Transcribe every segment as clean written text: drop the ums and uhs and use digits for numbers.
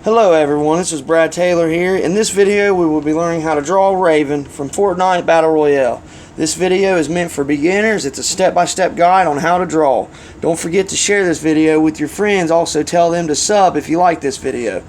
Hello everyone, this is BradTaylor here. In this video we will be learning how to draw a raven from Fortnite Battle Royale. This video is meant for beginners. It's a step-by-step guide on how to draw. Don't forget to share this video with your friends. Also tell them to sub if you like this video.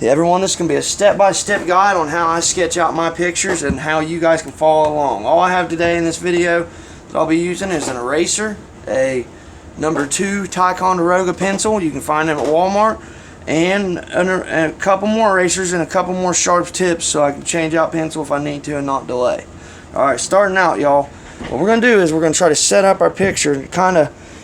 Everyone, this can be a step-by-step guide on how I sketch out my pictures and how you guys can follow along. All I have today in this video that I'll be using is an eraser, a number 2 Ticonderoga pencil. You can find them at Walmart. And a couple more erasers and a couple more sharp tips so I can change out pencil if I need to and not delay. Alright, starting out, y'all, what we're going to do is we're going to try to set up our picture.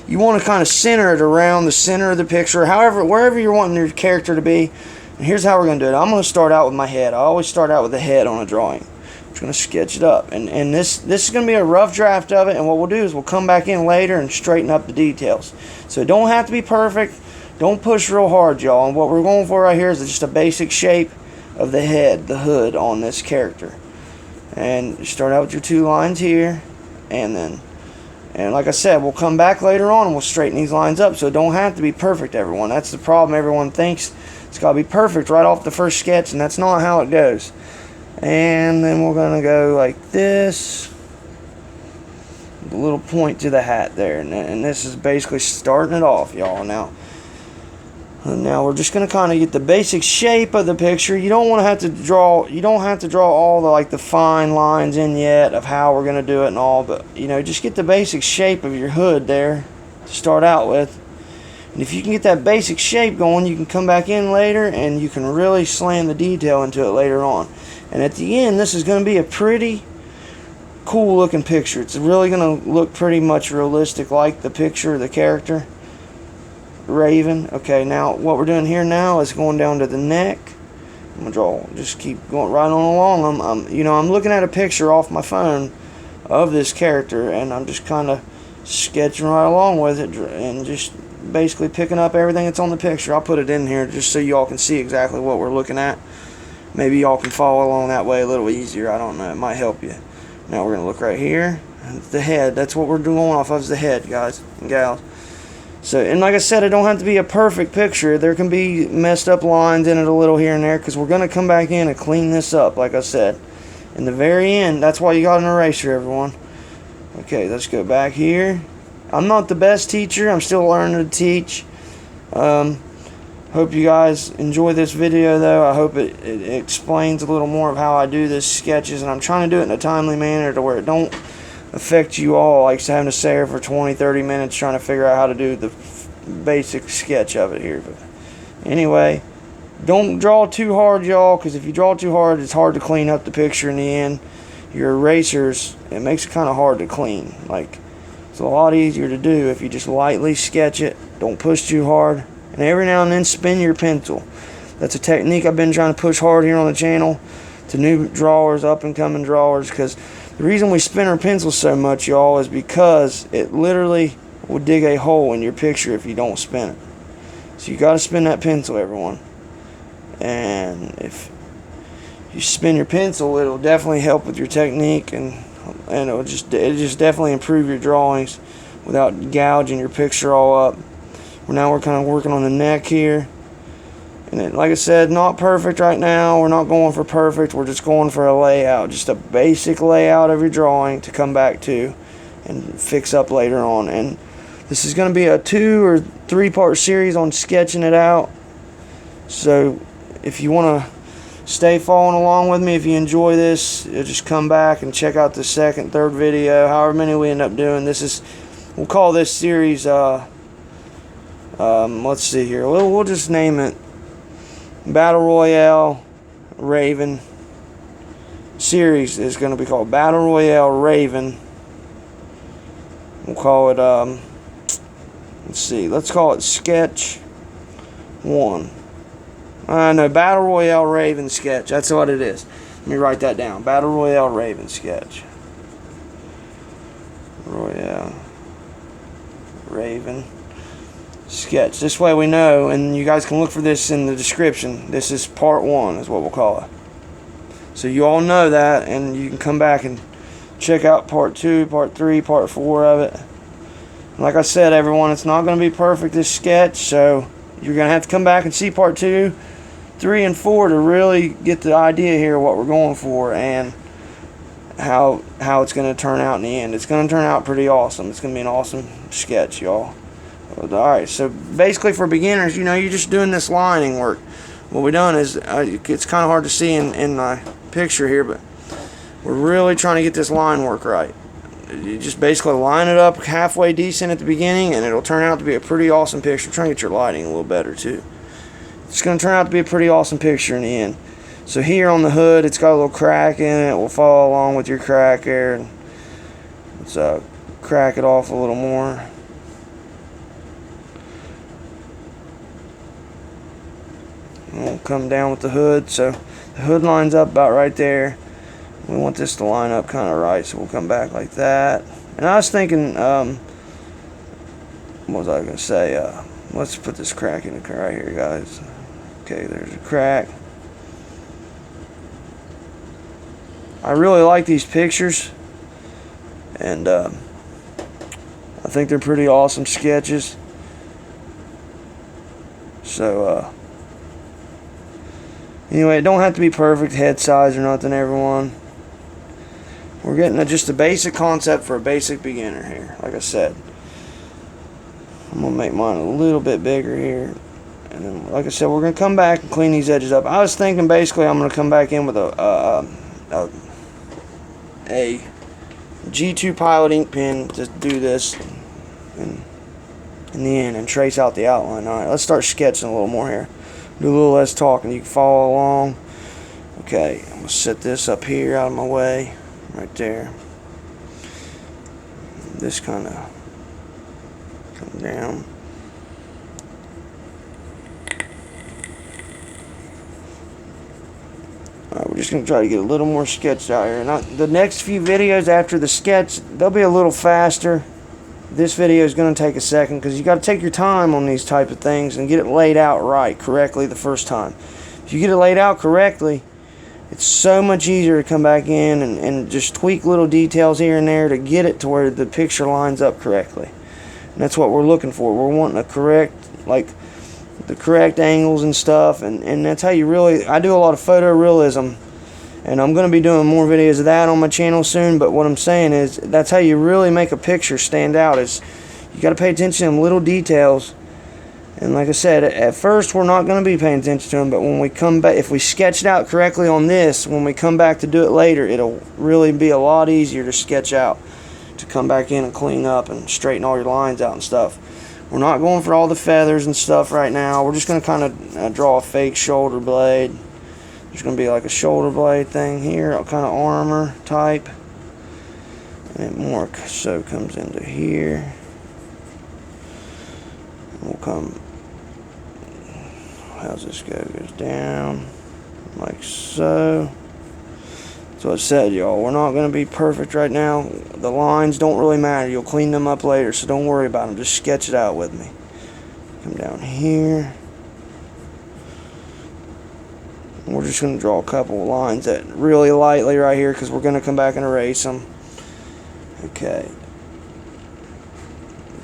You want to kind of center it around the center of the picture, wherever you're wanting your character to be. And here's how we're going to do it. I'm going to start out with my head. I always start out with the head on a drawing. I'm just going to sketch it up. And this is going to be a rough draft of it, and what we'll do is we'll come back in later and straighten up the details. So it don't have to be perfect. Don't push real hard, y'all. And what we're going for right here is just a basic shape of the head, the hood on this character. And you start out with your 2 lines here, and like I said, we'll come back later on and we'll straighten these lines up. So it don't have to be perfect, everyone. That's the problem. Everyone thinks it's got to be perfect right off the first sketch, and that's not how it goes. And then we're going to go like this. A little point to the hat there, and this is basically starting it off, y'all. Now we're just going to kind of get the basic shape of the picture. You don't have to draw all the fine lines in yet of how we're going to do it and all, but just get the basic shape of your hood there to start out with. And if you can get that basic shape going, you can come back in later and you can really slam the detail into it later on. And at the end, this is going to be a pretty cool looking picture. It's really going to look pretty much realistic like the picture of the character Raven. Okay, now what we're doing here now is going down to the neck. I'm gonna draw, just keep going right on along. I'm looking at a picture off my phone of this character, and I'm just kind of sketching right along with it and just basically picking up everything that's on the picture. I'll put it in here just so y'all can see exactly what we're looking at. Maybe y'all can follow along that way a little easier. I don't know, it might help you. Now we're gonna look right here. The head, that's what we're doing off of, is the head, guys and gals. So, and like I said, it don't have to be a perfect picture. There can be messed up lines in it a little here and there, because we're going to come back in and clean this up, like I said. In the very end, that's why you got an eraser, everyone. Okay, let's go back here. I'm not the best teacher. I'm still learning to teach. Hope you guys enjoy this video, though. I hope it explains a little more of how I do this sketches, and I'm trying to do it in a timely manner to where it don't affect you all, like having to stay here for 20-30 minutes trying to figure out how to do the basic sketch of it here. But anyway, don't draw too hard, y'all, because if you draw too hard, it's hard to clean up the picture in the end. Your erasers, it makes it kind of hard to clean. Like, it's a lot easier to do if you just lightly sketch it. Don't push too hard, and every now and then spin your pencil. That's a technique I've been trying to push hard here on the channel to new drawers, up and coming drawers, because the reason we spin our pencils so much, y'all, is because it literally will dig a hole in your picture if you don't spin it. So you got to spin that pencil, everyone. And if you spin your pencil, it'll definitely help with your technique, and it'll just definitely improve your drawings without gouging your picture all up. Now we're kind of working on the neck here. And then, like I said, not perfect right now. We're not going for perfect. We're just going for a layout. Just a basic layout of your drawing to come back to and fix up later on. And this is going to be a 2 or 3 part series on sketching it out. So if you want to stay following along with me, if you enjoy this, just come back and check out the 2nd, 3rd video, however many we end up doing. We'll call this series, let's see here. We'll just name it Battle Royale Raven series. Is going to be called Battle Royale Raven. We'll call it let's call it Sketch 1. No, Battle Royale Raven Sketch. That's what it is. Let me write that down. Battle Royale Raven Sketch. Royale Raven Sketch. This way we know, and you guys can look for this in the description. This is part 1 is what we'll call it. So you all know that, and you can come back and check out part 2, part 3, part 4 of it. Like I said, everyone, it's not going to be perfect, this sketch, so you're going to have to come back and see part 2 3 and 4 to really get the idea here of what we're going for and how it's going to turn out in the end. It's going to turn out pretty awesome. It's going to be an awesome sketch, y'all. Alright, so basically for beginners, you know, you're just doing this lining work. What we've done is, it's kind of hard to see in my picture here, but we're really trying to get this line work right. You just basically line it up halfway decent at the beginning, and it'll turn out to be a pretty awesome picture. Try and get your lighting a little better too. It's going to turn out to be a pretty awesome picture in the end. So here on the hood, it's got a little crack in it. We'll follow along with your crack there. And let's crack it off a little more. And we'll come down with the hood. So the hood lines up about right there. We want this to line up kind of right, so we'll come back like that. And I was thinking, what was I going to say? Let's put this crack in the right here, guys. Okay, there's a crack. I really like these pictures, and I think they're pretty awesome sketches. So, anyway, it don't have to be perfect head size or nothing, everyone. We're getting just a basic concept for a basic beginner here, like I said. I'm going to make mine a little bit bigger here. And then, like I said, we're going to come back and clean these edges up. I was thinking basically I'm going to come back in with a G2 Pilot ink pen to do this in the end and trace out the outline. Alright, let's start sketching a little more here. Do a little less talking. You can follow along. Okay, I'm going to set this up here out of my way. Right there. This kind of come down. Alright, we're just going to try to get a little more sketched out here. Now, the next few videos after the sketch, they'll be a little faster. This video is going to take a second because you got to take your time on these type of things and get it laid out right, correctly the first time. If you get it laid out correctly, it's so much easier to come back in and just tweak little details here and there to get it to where the picture lines up correctly. And that's what we're looking for. We're wanting a correct, like the correct angles and stuff, and that's how you really, I do a lot of photorealism, and I'm going to be doing more videos of that on my channel soon, but what I'm saying is that's how you really make a picture stand out. Is you got to pay attention to them little details. And like I said, at first we're not going to be paying attention to them, but when we come back, if we sketch it out correctly on this, when we come back to do it later, it'll really be a lot easier to sketch out, to come back in and clean up and straighten all your lines out and stuff. We're not going for all the feathers and stuff right now. We're just going to kind of draw a fake shoulder blade. There's going to be like a shoulder blade thing here, kind of armor type. And it more so comes into here. We'll come, how's this go? Goes down like so. So I said, y'all, we're not going to be perfect right now. The lines don't really matter. You'll clean them up later, so don't worry about them. Just sketch it out with me. Come down here. We're just going to draw a couple of lines that really lightly right here because we're going to come back and erase them. Okay.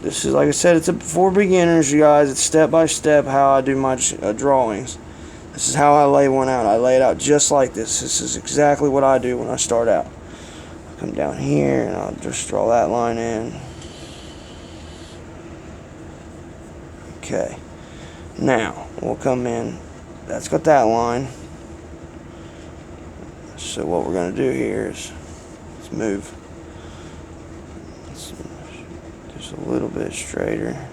This is, like I said, it's for beginners, you guys. It's step by step how I do my drawings. This is how I lay one out. I lay it out just like this. This is exactly what I do when I start out. I'll come down here and I'll just draw that line in. Okay. Now, we'll come in. That's got that line. So what we're going to do here is let's move just a little bit straighter.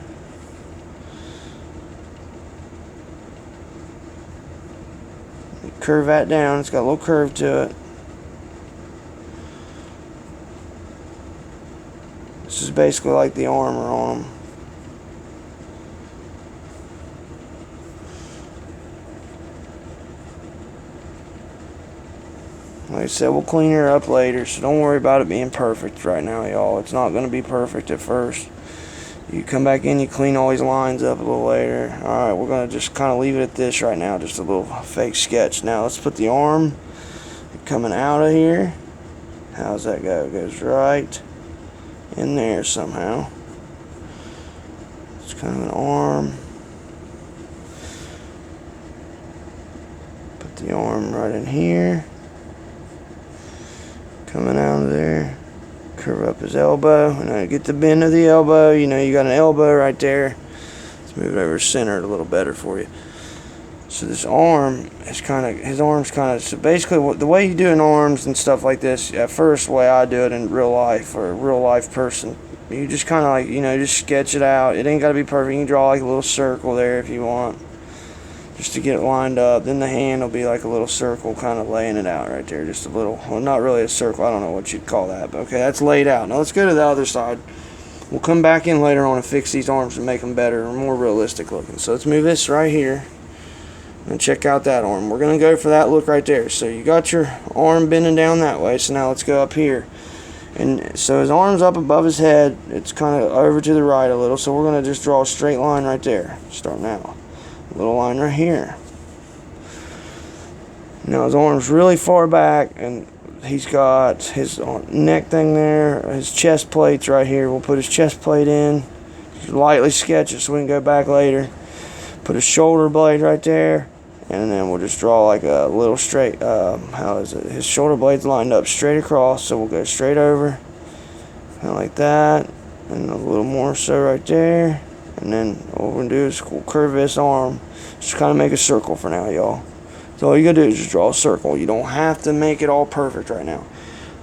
Curve that down. It's got a little curve to it. This is basically like the armor on them. Like I said, we'll clean her up later, so don't worry about it being perfect right now, y'all. It's not going to be perfect at first. You come back in, you clean all these lines up a little later. Alright, we're going to just kind of leave it at this right now, just a little fake sketch. Now, let's put the arm coming out of here. How's that go? It goes right in there somehow. It's kind of an arm. the arm right in here, coming out of there, curve up his elbow, and I get the bend of the elbow. You know, you got an elbow right there. Let's move it over center a little better for you. So this arm is his arm's so basically the way you do in arms and stuff like this, at first, the way I do it in real life, for a real life person, you just kind of like, you know, just sketch it out. It ain't got to be perfect. You can draw like a little circle there if you want, just to get it lined up. Then the hand will be like a little circle, kind of laying it out right there. Just a little, well, not really a circle. I don't know what you'd call that, but okay, that's laid out. Now let's go to the other side. We'll come back in later on and fix these arms and make them better and more realistic looking. So let's move this right here and check out that arm. We're going to go for that look right there. So you got your arm bending down that way. So now let's go up here. And so his arm's up above his head. It's kind of over to the right a little. So we're going to just draw a straight line right there. Start now. A little line right here. Now his arm's really far back, and he's got his neck thing there, his chest plates right here. We'll put his chest plate in. Just lightly sketch it so we can go back later. Put a shoulder blade right there. And then we'll just draw like a little straight, how is it? His shoulder blade's lined up straight across, so we'll go straight over, kind of like that, and a little more so right there. And then what we're going to do is we'll curve this arm, just kind of make a circle for now, y'all. So all you got to do is just draw a circle. You don't have to make it all perfect right now.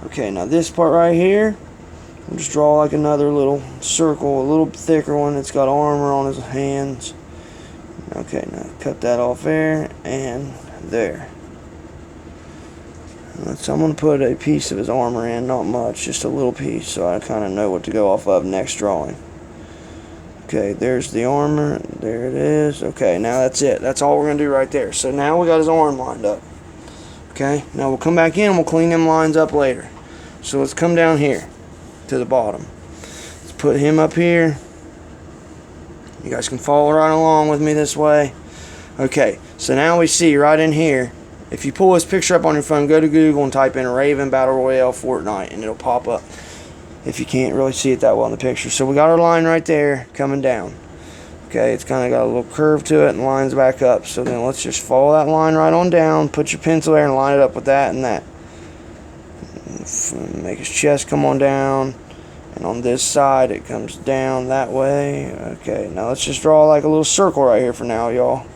Okay, now this part right here, we'll just draw like another little circle, a little thicker one that's got armor on his hands. Okay, now cut that off there and there. So I'm going to put a piece of his armor in, not much, just a little piece, so I kind of know what to go off of next drawing. Okay, there's the armor. There it is. Okay, now that's it. That's all we're going to do right there. So now we got his arm lined up. Okay, now we'll come back in and we'll clean them lines up later. So let's come down here to the bottom. Let's put him up here. You guys can follow right along with me this way. Okay, so now we see right in here, if you pull this picture up on your phone, go to Google and type in Raven Battle Royale Fortnite, and it'll pop up if you can't really see it that well in the picture. So we got our line right there coming down. Okay, it's kind of got a little curve to it and lines back up. So then let's just follow that line right on down, put your pencil there and line it up with that and that. Make his chest come on down. And on this side, it comes down that way. Okay, now let's just draw like a little circle right here for now, y'all.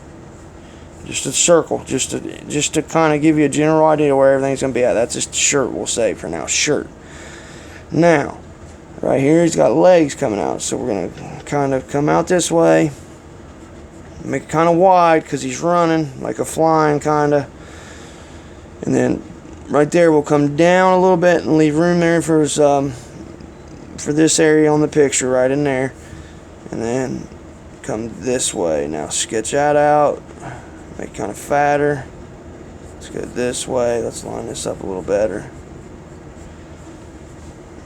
Just a circle, just to kind of give you a general idea of where everything's going to be at. That's just a shirt, we'll say for now, shirt. Now, right here, he's got legs coming out. So we're going to kind of come out this way. Make it kind of wide because he's running, like a flying kind of. And then right there, we'll come down a little bit and leave room there for his... for this area on the picture right in there, and then come this way. Now sketch that out, make it kind of fatter. Let's go this way. Let's line this up a little better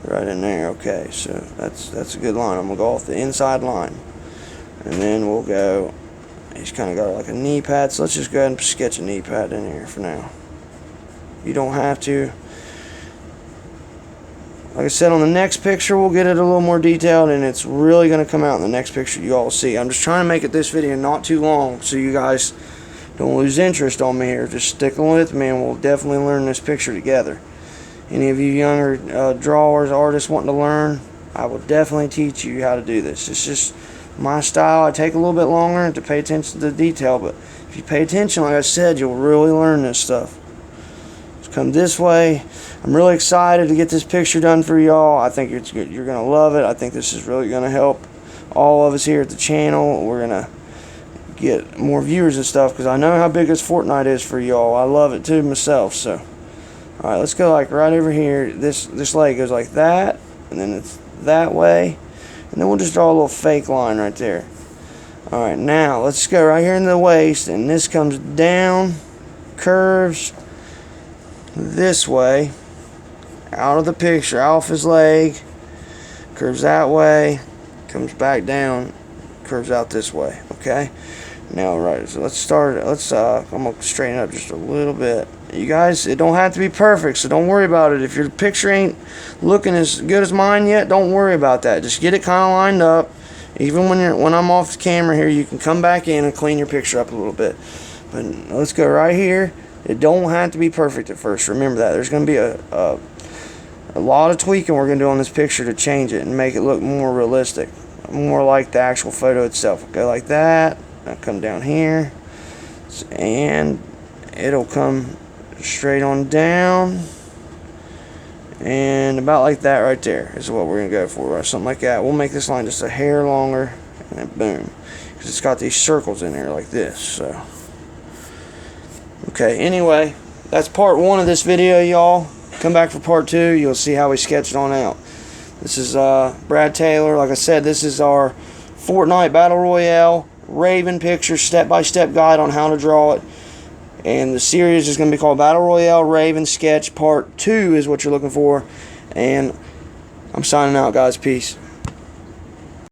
right in there. Okay, so that's a good line. I'm gonna go off the inside line, and then we'll go, he's kind of got like a knee pad, so let's just go ahead and sketch a knee pad in here for now. You don't have to. Like I said, on the next picture, we'll get it a little more detailed, and it's really going to come out in the next picture you all see. I'm just trying to make it this video not too long so you guys don't lose interest on me here. Just stick with me, and we'll definitely learn this picture together. Any of you younger drawers, artists wanting to learn, I will definitely teach you how to do this. It's just my style. I take a little bit longer to pay attention to the detail, but if you pay attention, like I said, you'll really learn this stuff. Let's come this way. I'm really excited to get this picture done for y'all. I think it's good. You're going to love it. I think this is really going to help all of us here at the channel. We're going to get more viewers and stuff because I know how big this Fortnite is for y'all. I love it too myself. So, all right, let's go like right over here. This leg goes like that, and then it's that way. And then we'll just draw a little fake line right there. All right, now let's go right here in the waist, and this comes down, curves this way. Out of the picture, off his leg, curves that way, comes back down, curves out this way. Okay, now right, so let's start. I'm gonna straighten up just a little bit. You guys, it don't have to be perfect, so don't worry about it. If your picture ain't looking as good as mine yet, don't worry about that. Just get it kind of lined up. Even when I'm off the camera here, you can come back in and clean your picture up a little bit. But let's go right here. It don't have to be perfect at first. Remember that. There's going to be a lot of tweaking we're going to do on this picture to change it and make it look more realistic. More like the actual photo itself. Go like that. I'll come down here. And it'll come straight on down. And about like that right there is what we're going to go for. Or something like that. We'll make this line just a hair longer. And then boom. Because it's got these circles in there like this. So. Okay, anyway. That's part 1 of this video, y'all. Come back for part 2. You'll see how we sketch it on out. This is BradTaylor. Like I said, this is our Fortnite Battle Royale Raven picture step-by-step guide on how to draw it. And the series is going to be called Battle Royale Raven Sketch Part 2 is what you're looking for. And I'm signing out, guys. Peace.